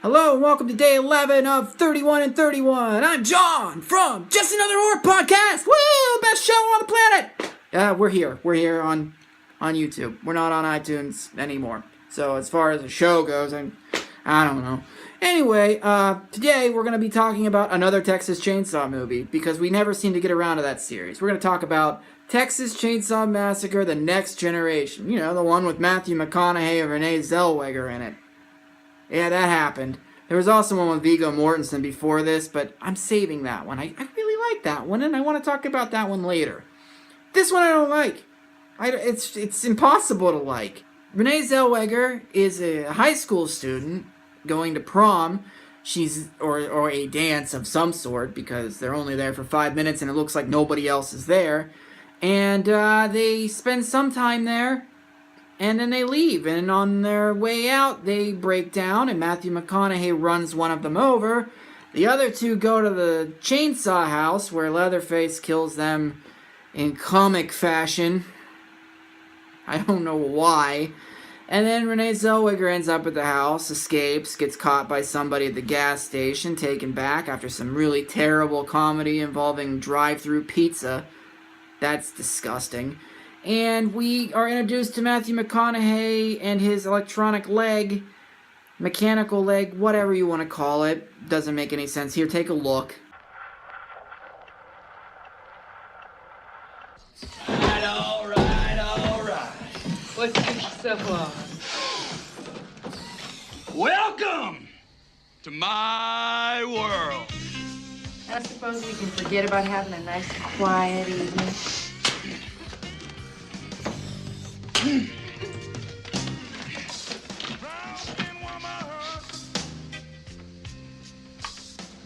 Hello and welcome to day 11 of 31 and 31. I'm John from Just Another Horror Podcast. Woo! Best show on the planet! We're here on YouTube. We're not on iTunes anymore. So as far as the show goes, I don't know. Anyway, today we're going to be talking about another Texas Chainsaw movie because we never seem to get around to that series. We're going to talk about Texas Chainsaw Massacre: The Next Generation. You know, the one with Matthew McConaughey and Renee Zellweger in it. Yeah, that happened. There was also one with Viggo Mortensen before this, but I'm saving that one. I really like that one, and I want to talk about that one later. This one I don't like. It's impossible to like. Renee Zellweger is a high school student going to prom. Or a dance of some sort, because they're only there for 5 minutes and it looks like nobody else is there. And they spend some time there, and then they leave, and on their way out, they break down, and Matthew McConaughey runs one of them over. The other two go to the chainsaw house, where Leatherface kills them in comic fashion. I don't know why. And then Renee Zellweger ends up at the house, escapes, gets caught by somebody at the gas station, taken back after some really terrible comedy involving drive-through pizza. That's disgusting. And we are introduced to Matthew McConaughey and his electronic leg, mechanical leg, whatever you want to call it. Doesn't make any sense. Here, take a look. All right. Let's get yourself on. Welcome to my world. I suppose we can forget about having a nice, quiet evening.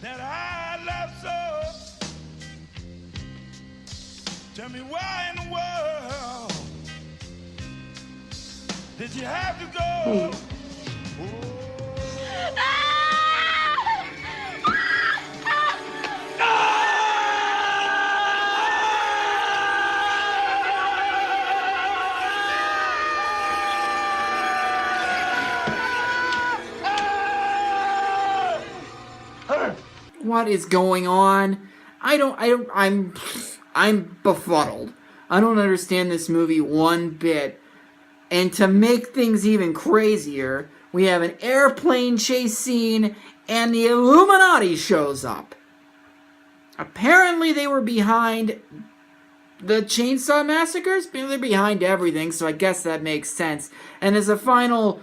That I love so. Tell me why in the world did you have to go? What is going on? I'm befuddled. I don't understand this movie one bit. And to make things even crazier, we have an airplane chase scene and the Illuminati shows up. Apparently they were behind the Chainsaw Massacres. They're behind everything, so I guess that makes sense. And as a final,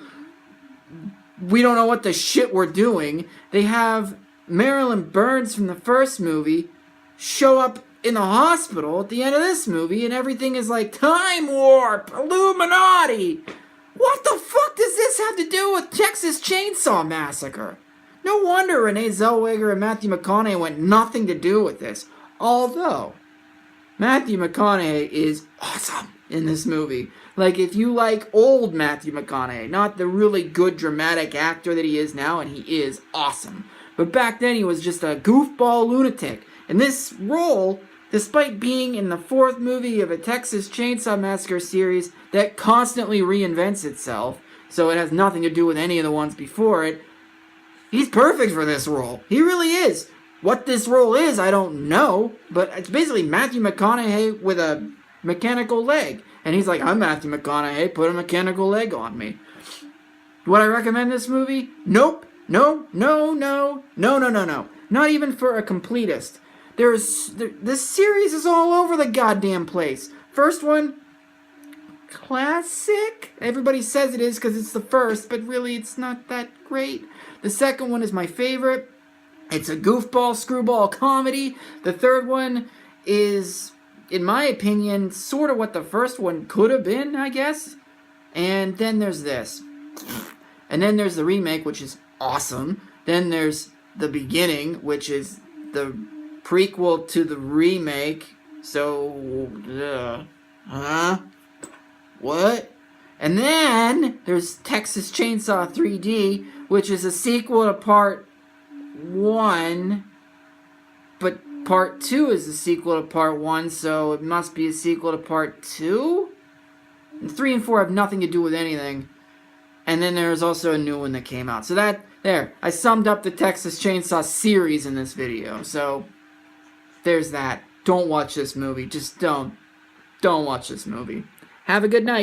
we don't know what the shit we're doing, they have Marilyn Burns from the first movie show up in the hospital at the end of this movie, and everything is like time warp, Illuminati. What the fuck does this have to do with Texas Chainsaw Massacre? No wonder Renee Zellweger and Matthew McConaughey went nothing to do with this. Although Matthew McConaughey is awesome in this movie. Like, if you like old Matthew McConaughey, not the really good dramatic actor that he is now, and he is awesome. But back then he was just a goofball lunatic. And this role, despite being in the fourth movie of a Texas Chainsaw Massacre series that constantly reinvents itself, so it has nothing to do with any of the ones before it, he's perfect for this role. He really is. What this role is, I don't know, but it's basically Matthew McConaughey with a mechanical leg. And he's like, I'm Matthew McConaughey, put a mechanical leg on me. Would I recommend this movie? Nope. No. Not even for a completist. This series is all over the goddamn place. First one, classic. Everybody says it is because it's the first, but really it's not that great. The second one is my favorite. It's a goofball, screwball comedy. The third one is, in my opinion, sort of what the first one could have been, I guess. And then there's this. And then there's the remake, which is awesome. Then there's the beginning, which is the prequel to the remake. So, what? And then there's Texas Chainsaw 3D, which is a sequel to part 1, but part 2 is a sequel to part 1, so it must be a sequel to part 2? And 3 and 4 have nothing to do with anything. And then there's also a new one that came out. So I summed up the Texas Chainsaw series in this video. So there's that. Don't watch this movie. Just don't watch this movie. Have a good night.